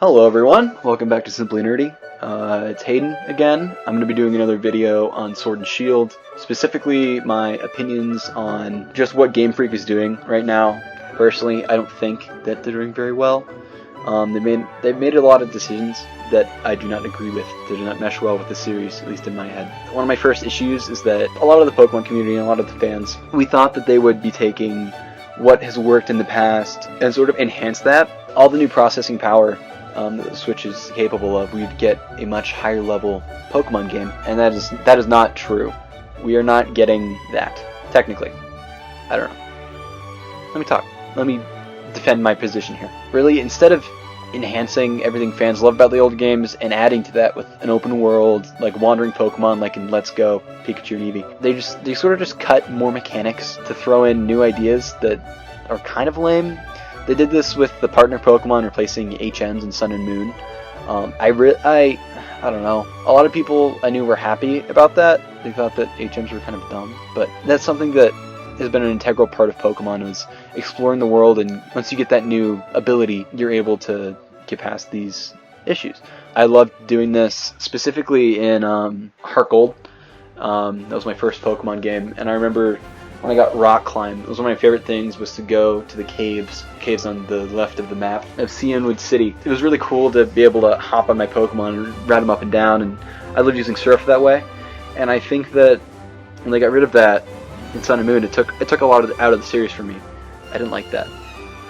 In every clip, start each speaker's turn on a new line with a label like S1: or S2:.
S1: Hello everyone, welcome back to Simply Nerdy. It's Hayden again. I'm going to be doing another video on Sword and Shield, specifically my opinions on just what Game Freak is doing right now. Personally, I don't think that they're doing very well. They've made a lot of decisions that I do not agree with, that do not mesh well with the series, at least in my head. One of my first issues is that a lot of the Pokemon community and a lot of the fans, we thought that they would be taking what has worked in the past and sort of enhance that. All the new processing power that the Switch is capable of, we'd get a much higher level Pokemon game, and that is not true. We are not getting that, technically. I don't know. Let me talk. Let me defend my position here. Really, instead of enhancing everything fans love about the old games and adding to that with an open world, like wandering Pokemon like in Let's Go, Pikachu and Eevee, they sort of just cut more mechanics to throw in new ideas that are kind of lame. They did this with the partner Pokemon replacing HMs in Sun and Moon. I don't know. A lot of people I knew were happy about that. They thought that HMs were kind of dumb, but that's something that has been an integral part of Pokemon, is exploring the world, and once you get that new ability, you're able to get past these issues. I loved doing this specifically in Heart Gold. That was my first Pokemon game, and I remember when I got Rock Climb, it was one of my favorite things, was to go to the caves on the left of the map of Cianwood City. It was really cool to be able to hop on my Pokemon and ride them up and down, and I loved using Surf that way. And I think that when they got rid of that in Sun and Moon, it took a lot out of the series for me. I didn't like that.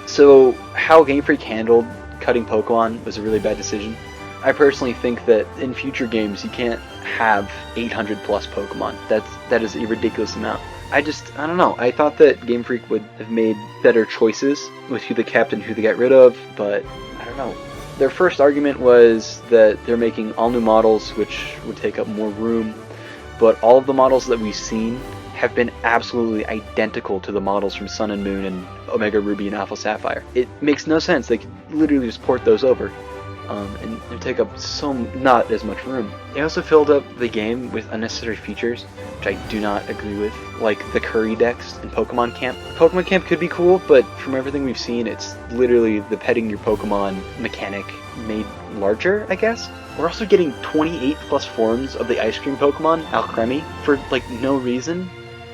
S1: So how Game Freak handled cutting Pokemon was a really bad decision. I personally think that in future games you can't have 800 plus Pokemon. That is a ridiculous amount. I don't know. I thought that Game Freak would have made better choices with who they kept and who they got rid of, but I don't know. Their first argument was that they're making all new models, which would take up more room, but all of the models that we've seen have been absolutely identical to the models from Sun and Moon and Omega Ruby and Alpha Sapphire. It makes no sense. They could literally just port those over. And it would take up not as much room. They also filled up the game with unnecessary features, which I do not agree with, like the Curry Dex in Pokemon Camp. Pokemon Camp could be cool, but from everything we've seen, it's literally the petting your Pokemon mechanic made larger, I guess. We're also getting 28 plus forms of the ice cream Pokemon, Alcremie, for like no reason.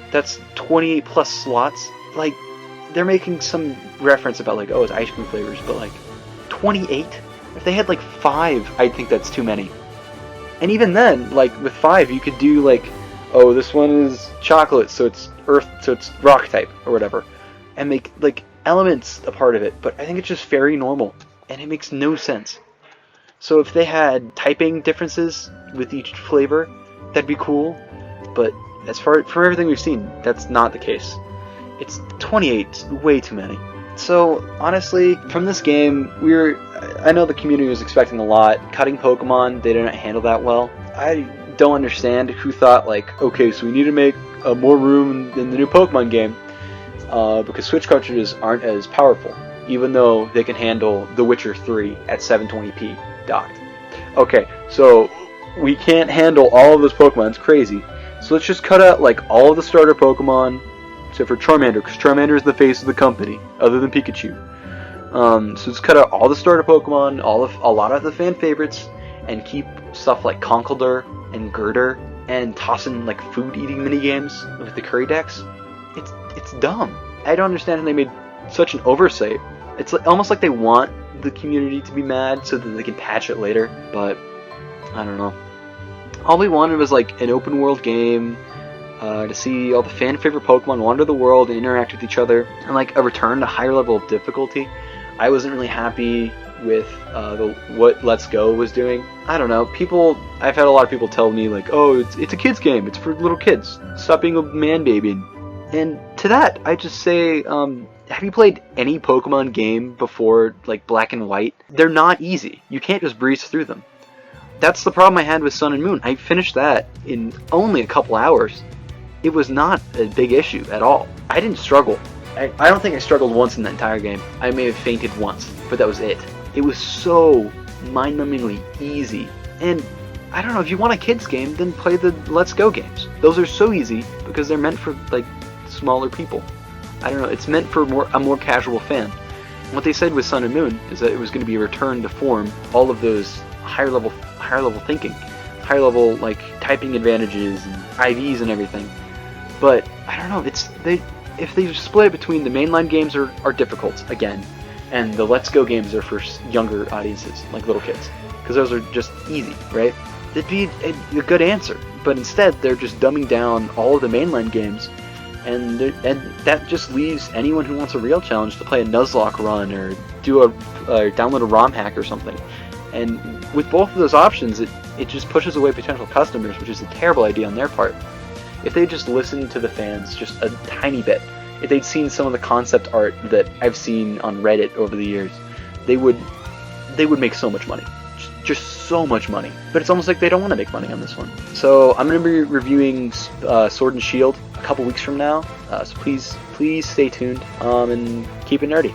S1: That's 28 plus slots. Like, they're making some reference about like, oh, it's ice cream flavors, but like 28? If they had like 5, I'd think that's too many. And even then, like with 5, you could do like, oh, this one is chocolate, so it's earth, so it's rock type or whatever, and make like elements a part of it. But I think it's just very normal, and it makes no sense. So if they had typing differences with each flavor, that'd be cool. But as far for everything we've seen, that's not the case. It's 28, way too many. So, honestly, from this game, I know the community was expecting a lot. Cutting Pokemon, they didn't handle that well. I don't understand who thought, like, okay, so we need to make more room in the new Pokemon game, because Switch cartridges aren't as powerful, even though they can handle The Witcher 3 at 720p docked. Okay, so we can't handle all of those Pokemon, it's crazy. So let's just cut out, like, all of the starter Pokemon, except for Charmander, because Charmander is the face of the company, other than Pikachu. So let's cut out all the starter Pokemon, a lot of the fan favorites, and keep stuff like Conkeldurr and Girder, and toss in like food-eating minigames with the Curry Dex. It's dumb. I don't understand how they made such an oversight. It's almost like they want the community to be mad so that they can patch it later, but I don't know. All we wanted was like an open world game, to see all the fan favorite Pokemon wander the world and interact with each other, and like a return to higher level of difficulty. I wasn't really happy with what Let's Go was doing. I don't know. I've had a lot of people tell me like, oh, it's a kid's game. It's for little kids. Stop being a man baby. And to that, I just say, have you played any Pokemon game before, like Black and White? They're not easy. You can't just breeze through them. That's the problem I had with Sun and Moon. I finished that in only a couple hours. It was not a big issue at all. I didn't struggle. I don't think I struggled once in the entire game. I may have fainted once, but that was it. It was so mind-numbingly easy. And I don't know, if you want a kid's game, then play the Let's Go games. Those are so easy because they're meant for like smaller people. I don't know, it's meant for a more casual fan. What they said with Sun and Moon is that it was going to be a return to form, all of those higher level thinking, higher level like typing advantages and IVs and everything. But I don't know. If they split it between the mainline games are difficult again, and the Let's Go games are for younger audiences like little kids, because those are just easy, right? That'd be a good answer. But instead, they're just dumbing down all of the mainline games. And that just leaves anyone who wants a real challenge to play a Nuzlocke run or download a ROM hack or something. And with both of those options, it just pushes away potential customers, which is a terrible idea on their part. If they just listened to the fans just a tiny bit, if they'd seen some of the concept art that I've seen on Reddit over the years, they would make so much money. Just so much money. But it's almost like they don't want to make money on this one. So I'm going to be reviewing Sword and Shield a couple weeks from now. So please stay tuned and keep it nerdy.